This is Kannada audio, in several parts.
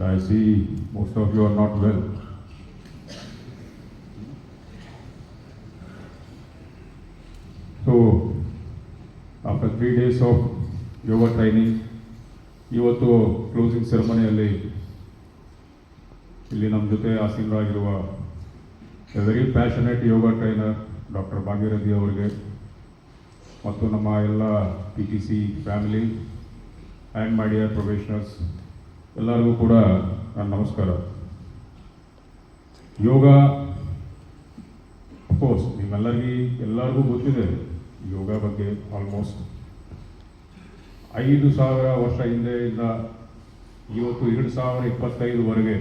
I see most of you are not well. So, after 3 days of yoga training, ಇವತ್ತು ಕ್ಲೋಸಿಂಗ್ ಸೆರೆಮನಿಯಲ್ಲಿ ಇಲ್ಲಿ ನಮ್ಮ ಜೊತೆ ಆಸೀನರಾಗಿರುವ a very passionate yoga trainer doctor Bhagirathi ಅವರಿಗೆ ಮತ್ತು ನಮ್ಮ ಎಲ್ಲ PTC family and my dear professionals ಎಲ್ಲರಿಗೂ ಕೂಡ ನನ್ನ ನಮಸ್ಕಾರ. ಯೋಗ ಅಫ್ಕೋರ್ಸ್ ಎಲ್ಲರಿಗೂ ಗೊತ್ತಿದೆ ಯೋಗ ಬಗ್ಗೆ. ಆಲ್ಮೋಸ್ಟ್ 5,000 ವರ್ಷ ಹಿಂದೆಯಿಂದ ಇವತ್ತು 2025ವರೆಗೆ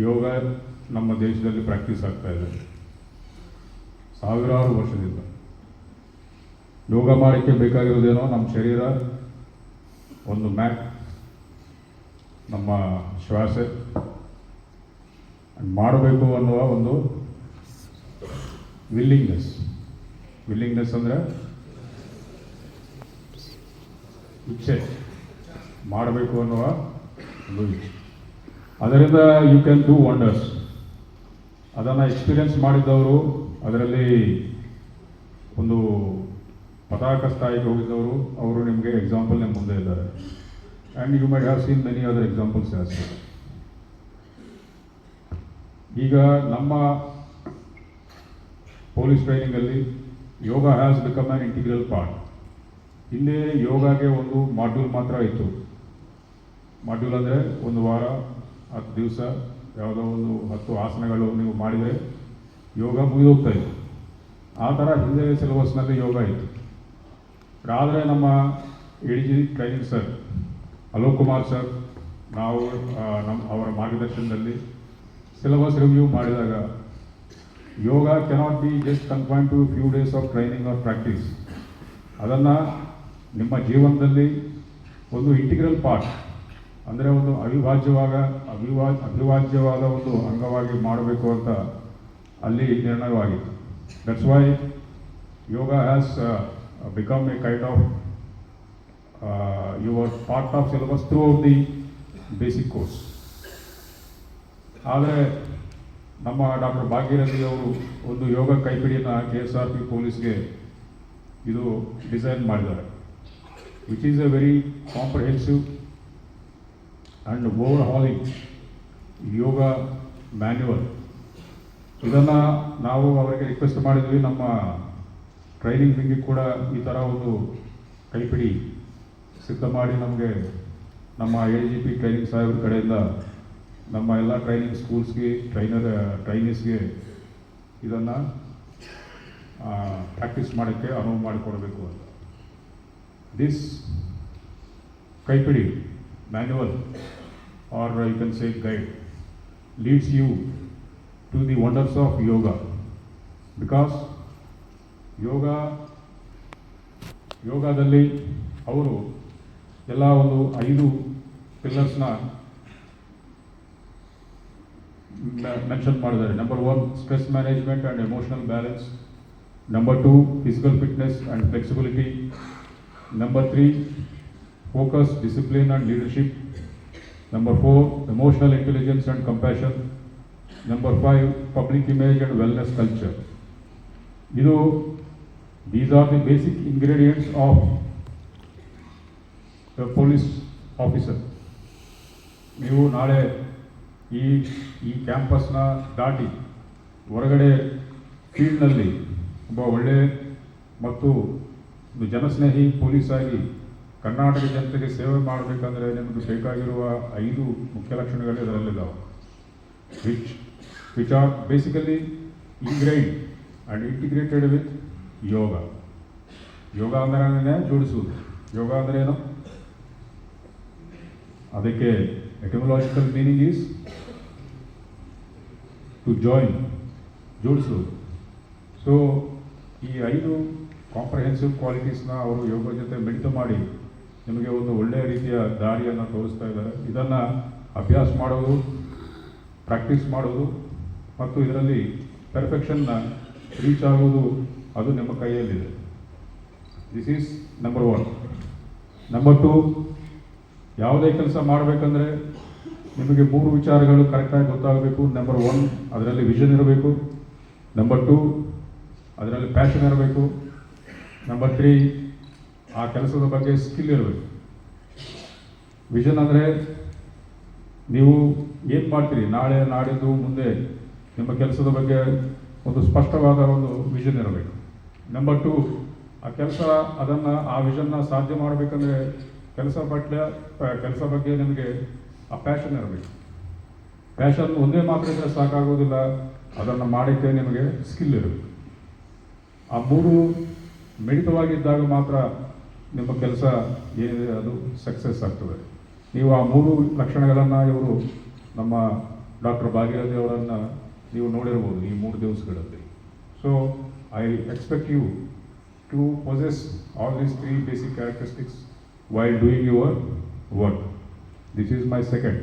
ಯೋಗ ನಮ್ಮ ದೇಶದಲ್ಲಿ ಪ್ರಾಕ್ಟೀಸ್ ಆಗ್ತಾ ಇದೆ. ಸಾವಿರಾರು ವರ್ಷದಿಂದ ಯೋಗ ಮಾಡೋಕ್ಕೆ ಬೇಕಾಗಿರೋದೇನೋ ನಮ್ಮ ಶರೀರ, ಒಂದು ಮ್ಯಾಟ್, ನಮ್ಮ ಶ್ವಾಸ ಮಾಡಬೇಕು ಅನ್ನುವ ಒಂದು ವಿಲ್ಲಿಂಗ್ನೆಸ್ ಅಂದರೆ ಇಚ್ಛೆ, ಮಾಡಬೇಕು ಅನ್ನುವ ಒಂದು ಇಚ್ಛೆ. ಅದರಿಂದ ಯು ಕ್ಯಾನ್ ಡೂ ವಂಡರ್ಸ್. ಅದನ್ನು ಎಕ್ಸ್ಪೀರಿಯನ್ಸ್ ಮಾಡಿದ್ದವರು, ಅದರಲ್ಲಿ ಒಂದು ಪತಾಕ ಸ್ಥಾಯಿಗೆ ಹೋಗಿದ್ದವರು, ಅವರು ನಿಮಗೆ ಎಕ್ಸಾಂಪಲ್ ನಿಮ್ಮ ಮುಂದೆ ಇದ್ದಾರೆ. And you might have seen many other examples as well. ಈಗ ನಮ್ಮ ಪೊಲೀಸ್ ಟ್ರೈನಿಂಗಲ್ಲಿ yoga has become an integral part. ಹಿಂದೆ ಯೋಗಾಗೆ ಒಂದು ಮಾಡ್ಯೂಲ್ ಮಾತ್ರ ಇತ್ತು. ಮಾಡ್ಯೂಲ್ ಅಂದರೆ ಒಂದು ವಾರ 10 ದಿವಸ ಯಾವುದೋ ಒಂದು 10 ಆಸನಗಳು ನೀವು ಮಾಡಿದರೆ ಯೋಗ ಮುಗಿದೋಗ್ತಾ ಇತ್ತು. ಆ ಥರ ಹಿಂದೆ ಸಿಲೆಬಸ್ನಲ್ಲಿ ಯೋಗ ಇತ್ತು. ಆದರೆ ನಮ್ಮ ADG training sir Alok Kumar sir, ನಾವು ಅವರ ಮಾರ್ಗದರ್ಶನದಲ್ಲಿ ಸಿಲೆಬಸ್ ರಿವ್ಯೂ ಮಾಡಿದಾಗ yoga cannot be just confine to few days of training or practice. ಅದನ್ನು ನಿಮ್ಮ ಜೀವನದಲ್ಲಿ ಒಂದು ಇಂಟಿಗ್ರಲ್ ಪಾರ್ಟ್, ಅಂದರೆ ಒಂದು ಅವಿಭಾಜ್ಯವಾದ ಒಂದು ಅಂಗವಾಗಿ ಮಾಡಬೇಕು ಅಂತ ಅಲ್ಲಿ ನಿರ್ಣಯವಾಗಿತ್ತು. That's why yoga has become a kind of your part of syllabus throughout the basic course. ಆದರೆ ನಮ್ಮ ಡಾಕ್ಟರ್ ಭಾಗೀರಥಿ ಅವರು ಒಂದು ಯೋಗ ಕೈಪಿಡಿಯನ್ನು KSRP ಪೊಲೀಸ್ಗೆ ಇದು ಡಿಸೈನ್ ಮಾಡಿದ್ದಾರೆ, which is a very comprehensive and overhauling yoga manual. ಇದನ್ನು ನಾವು ಅವರಿಗೆ ರಿಕ್ವೆಸ್ಟ್ ಮಾಡಿದ್ವಿ, ನಮ್ಮ ಟ್ರೈನಿಂಗ್ ವಿಂಗಿಗೆ ಕೂಡ ಈ ಥರ ಒಂದು ಕೈಪಿಡಿ ಸಿದ್ಧ ಮಾಡಿ ನಮಗೆ ನಮ್ಮ ADGP ಟ್ರೈನಿಂಗ್ ಸಾಹೇಬ್ರ ಕಡೆಯಿಂದ ನಮ್ಮ ಎಲ್ಲ ಟ್ರೈನಿಂಗ್ ಸ್ಕೂಲ್ಸ್ಗೆ ಟ್ರೈನೀಸ್ಗೆ ಇದನ್ನು ಪ್ರಾಕ್ಟೀಸ್ ಮಾಡೋಕ್ಕೆ ಅನುವು ಮಾಡಿಕೊಡಬೇಕು ಅಂತ. ದಿಸ್ ಕೈಪಿಡಿ manual or you can say guide leads you to the wonders of yoga. Because ಯೋಗದಲ್ಲಿ ಅವರು ಎಲ್ಲ ಒಂದು 5 ಪಿಲ್ಲರ್ಸ್ನ ಮೆನ್ಷನ್ ಮಾಡಿದ್ದಾರೆ. Number 1 stress management and emotional balance. Number 2 physical fitness and flexibility. Number 3 focus, discipline and leadership. Number 4 emotional intelligence and compassion. Number 5 public image and wellness culture. These are the basic ingredients of a police officer. ನೀವು ನಾಳೆ ಈ ಕ್ಯಾಂಪಸ್ನ ದಾಟಿ ಹೊರಗಡೆ ಫೀಲ್ಡ್ನಲ್ಲಿ ಒಬ್ಬ ಒಳ್ಳೆ ಮತ್ತು ಒಂದು ಜನಸ್ನೇಹಿ ಪೊಲೀಸಾಗಿ ಕರ್ನಾಟಕ ಜನತೆಗೆ ಸೇವೆ ಮಾಡಬೇಕಂದ್ರೆ ನಿಮಗೆ ಬೇಕಾಗಿರುವ 5 ಮುಖ್ಯ ಲಕ್ಷಣಗಳು ಇದರಲ್ಲಿದ್ದಾವೆ, which are basically ingrained and integrated with yoga. ಯೋಗ ಅಂದ್ರೆ ಜೋಡಿಸುವುದು. ಯೋಗ ಅಂದರೆ ಏನು? ಅದಕ್ಕೆ etymological meaning is to join, ಜೋಡಿಸುವುದು. ಸೊ ಈ 5 ಕಾಂಪ್ರಹೆನ್ಸಿವ್ ಕ್ವಾಲಿಟೀಸ್ನ ಅವರು ಯೋಗ ಜೊತೆ ಮಿಳಿತ ಮಾಡಿ ನಿಮಗೆ ಒಂದು ಒಳ್ಳೆಯ ರೀತಿಯ ದಾರಿಯನ್ನು ತೋರಿಸ್ತಾ ಇದ್ದಾರೆ. ಇದನ್ನು ಅಭ್ಯಾಸ ಮಾಡೋದು, ಪ್ರಾಕ್ಟೀಸ್ ಮಾಡೋದು ಮತ್ತು ಇದರಲ್ಲಿ ಪರ್ಫೆಕ್ಷನ್ನ ರೀಚ್ ಆಗೋದು ಅದು ನಿಮ್ಮ ಕೈಯಲ್ಲಿದೆ. This is number 1. ನಂಬರ್ 2, ಯಾವುದೇ ಕೆಲಸ ಮಾಡಬೇಕಂದ್ರೆ ನಿಮಗೆ 3 ವಿಚಾರಗಳು ಕರೆಕ್ಟಾಗಿ ಗೊತ್ತಾಗಬೇಕು. ನಂಬರ್ 1 ಅದರಲ್ಲಿ ವಿಷನ್ ಇರಬೇಕು. ನಂಬರ್ 2 ಅದರಲ್ಲಿ ಪ್ಯಾಷನ್ ಇರಬೇಕು. ನಂಬರ್ 3 ಆ ಕೆಲಸದ ಬಗ್ಗೆ ಸ್ಕಿಲ್ ಇರಬೇಕು. ವಿಷನ್ ಅಂದರೆ ನೀವು ಏನು ಮಾಡ್ತೀರಿ, ನಾಳೆ ನಾಡಿದ್ದು ಮುಂದೆ ನಿಮ್ಮ ಕೆಲಸದ ಬಗ್ಗೆ ಒಂದು ಸ್ಪಷ್ಟವಾದ ಒಂದು ವಿಷನ್ ಇರಬೇಕು. ನಂಬರ್ 2 ಆ ಕೆಲಸ ಆ ವಿಷನ್ನ ಸಾಧ್ಯ ಮಾಡಬೇಕಂದ್ರೆ ಕೆಲಸ ಬಗ್ಗೆ ನಿಮಗೆ ಆ ಪ್ಯಾಷನ್ ಇರಬೇಕು. ಪ್ಯಾಷನ್ ಒಂದೇ ಮಾತ್ರ ಇದ್ದರೆ ಸಾಕಾಗೋದಿಲ್ಲ, ಅದನ್ನು ಮಾಡಿದ್ದೇ ನಿಮಗೆ ಸ್ಕಿಲ್ ಇರಬೇಕು. ಆ 3 ಮಿಳಿತವಾಗಿದ್ದಾಗ ಮಾತ್ರ ನಿಮ್ಮ ಕೆಲಸ ಏನಿದೆ ಅದು ಸಕ್ಸಸ್ ಆಗ್ತದೆ. ನೀವು ಆ 3 ಲಕ್ಷಣಗಳನ್ನು ಇವರು ನಮ್ಮ ಡಾಕ್ಟರ್ ಭಾಗೀರಥಿ ಅವರನ್ನು ನೀವು ನೋಡಿರ್ಬೋದು ಈ 3 ದಿವಸಗಳಲ್ಲಿ. So I expect you to possess all these 3 basic characteristics while doing your work. This is my second.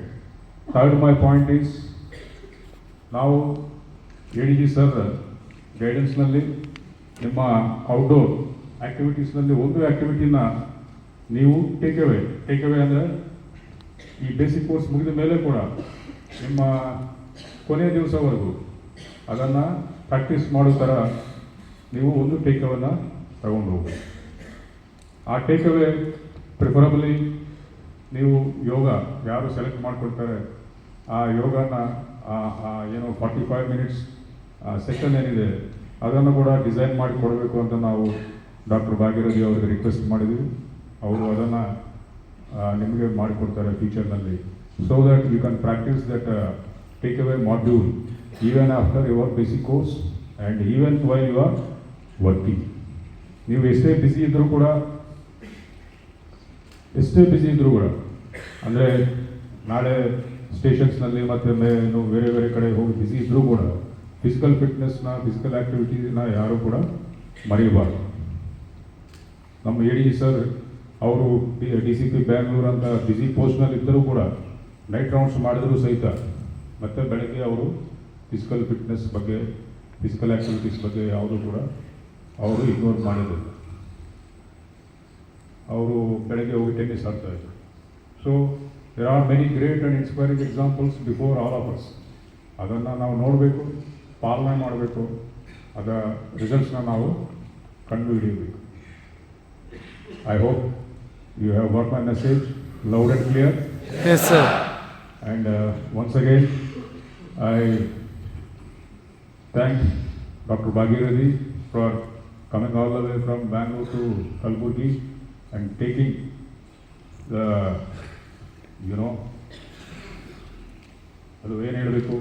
Third, my point is, ನಾವು ADG ಸರ್ ಗೈಡೆನ್ಸ್ನಲ್ಲಿ ನಿಮ್ಮ ಔಟ್ಡೋರ್ ಆ್ಯಕ್ಟಿವಿಟೀಸ್ನಲ್ಲಿ ಒಂದು ಆ್ಯಕ್ಟಿವಿಟಿನ ನೀವು ಟೇಕ್ ಅವೇ ಅಂದರೆ ಈ ಬೇಸಿಕ್ ಕೋರ್ಸ್ ಮುಗಿದ ಮೇಲೆ ಕೂಡ ನಿಮ್ಮ ಕೊನೆಯ ದಿವಸವರೆಗೂ ಅದನ್ನು ಪ್ರಾಕ್ಟೀಸ್ ಮಾಡೋ ಥರ ನೀವು ಒಂದು ಟೇಕ್ ಅವೇನ ತಗೊಂಡು ಹೋಗಿ. ಆ ಟೇಕ್ ಅವೇ ಪ್ರಿಫರಬಲಿ ನೀವು ಯೋಗ ಯಾರು ಸೆಲೆಕ್ಟ್ ಮಾಡ್ಕೊಳ್ತಾರೆ ಆ ಯೋಗನ ಏನು 45 ಮಿನಿಟ್ಸ್ ಸೆಷನ್ ಏನಿದೆ ಅದನ್ನು ಕೂಡ ಡಿಸೈನ್ ಮಾಡಿ ಕೊಡಬೇಕು ಅಂತ ನಾವು ಡಾಕ್ಟರ್ ಭಾಗೀರಥಿ ಅವರಿಗೆ ರಿಕ್ವೆಸ್ಟ್ ಮಾಡಿದ್ವಿ. ಅವರು ಅದನ್ನು ನಿಮಗೆ ಮಾಡಿಕೊಡ್ತಾರೆ ಫ್ಯೂಚರ್ನಲ್ಲಿ. So that you can practise that take away module even after your basic course and even while you are working. ನೀವು ಎಷ್ಟೇ ಬ್ಯುಸಿ ಇದ್ದರೂ ಕೂಡ ಅಂದರೆ ನಾಳೆ ಸ್ಟೇಷನ್ಸ್ನಲ್ಲಿ ಮತ್ತು ಬೇರೆ ಕಡೆ ಹೋಗಿ ಬ್ಯುಸಿ ಇದ್ದರೂ ಕೂಡ ಫಿಸಿಕಲ್ ಫಿಸಿಕಲ್ ಆ್ಯಕ್ಟಿವಿಟೀಸ್ನ ಯಾರೂ ಕೂಡ ಮರೆಯಬಾರ್ದು. ನಮ್ಮ ADG ಸರ್ ಅವರು DCP ಬ್ಯಾಂಗ್ಳೂರ್ ಅಂತ ಬ್ಯುಸಿ ಪೋಸ್ಟ್ನಲ್ಲಿ ಇದ್ದರೂ ಕೂಡ ನೈಟ್ ರೌಂಡ್ಸ್ ಮಾಡಿದರೂ ಸಹಿತ ಮತ್ತು ಬೆಳಗ್ಗೆ ಅವರು ಫಿಸಿಕಲ್ ಫಿಟ್ನೆಸ್ ಬಗ್ಗೆ ಫಿಸಿಕಲ್ ಆ್ಯಕ್ಟಿವಿಟೀಸ್ ಬಗ್ಗೆ ಯಾವುದೂ ಕೂಡ ಅವರು ಇಗ್ನೋರ್ ಮಾಡಿದ್ರು. ಅವರು ಬೆಳಗ್ಗೆ ಹೋಗಿ ಟೆನ್ನಿಸ್ ಆಡ್ತಾಯಿದ್ರು. So there are many great and inspiring examples before all of us. ಅದನ್ನು ನಾವು ನೋಡಬೇಕು, ಪಾಲನೆ ಮಾಡಬೇಕು, ಅದರ ರಿಸಲ್ಟ್ಸ್ನ ನಾವು ಕಂಡು ಹಿಡಿಯಬೇಕು. I hope you have got my message loud and clear. Yes, sir. And once again, I thank Dr. Bhagirathi for coming all the way from Bangalore to Kalburgi and taking the, ಅದು ಏನು ಹೇಳಬೇಕು,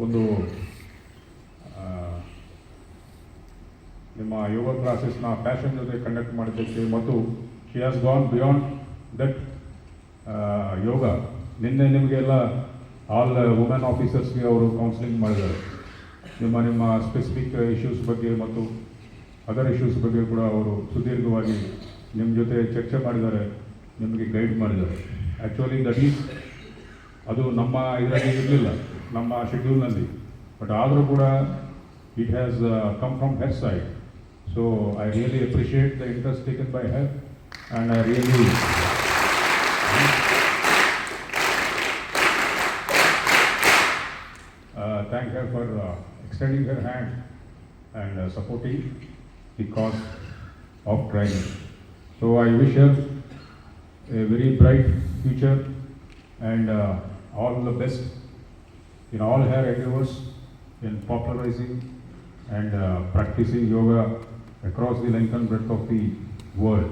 ಒಂದು ನಿಮ್ಮ ಯೋಗ ಕ್ಲಾಸಸ್ನ ಪ್ಯಾಷನ್ ಜೊತೆ ಕಂಡಕ್ಟ್ ಮಾಡೋದಕ್ಕೆ ಮತ್ತು she has gone beyond that yoga. ನಿಮಗೆಲ್ಲ ಆಲ್ ವುಮೆನ್ ಆಫೀಸರ್ಸ್ಗೆ ಅವರು ಕೌನ್ಸಿಲಿಂಗ್ ಮಾಡಿದ್ದಾರೆ. ನಿಮ್ಮ ಸ್ಪೆಸಿಫಿಕ್ ಇಶ್ಯೂಸ್ ಬಗ್ಗೆ ಮತ್ತು ಅದರ್ ಇಶ್ಯೂಸ್ ಬಗ್ಗೆ ಕೂಡ ಅವರು ಸುದೀರ್ಘವಾಗಿ ನಿಮ್ಮ ಜೊತೆ ಚರ್ಚೆ ಮಾಡಿದ್ದಾರೆ, ನಿಮಗೆ ಗೈಡ್ ಮಾಡಿದ್ದಾರೆ. ಆ್ಯಕ್ಚುಲಿ ದಟ್ ಈಸ್ ಅದು ನಮ್ಮ ಇದರಲ್ಲಿ ಇರಲಿಲ್ಲ, ನಮ್ಮ ಶೆಡ್ಯೂಲ್ನಲ್ಲಿ. ಬಟ್ ಆದರೂ ಕೂಡ it has come from her side. So I really appreciate the interest taken by her and I really thank her for extending her hand and supporting the cause of training. So I wish her a very bright future and all the best in all her endeavors in popularizing and practicing yoga across the length and breadth of the world.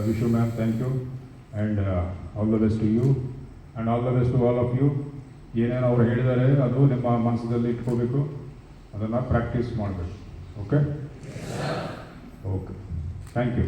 Vishu ma'am, thank you and all the best to you and all the best to all of you. ಏನೇನು ಅವ್ರು ಹೇಳಿದ್ದಾರೆ ಅದು ನಿಮ್ಮ ಮನಸ್ಸಲ್ಲಿ ಇಟ್ಕೋಬೇಕು, ಅದನ್ನು ಪ್ರಾಕ್ಟೀಸ್ ಮಾಡಬೇಕು. Okay thank you.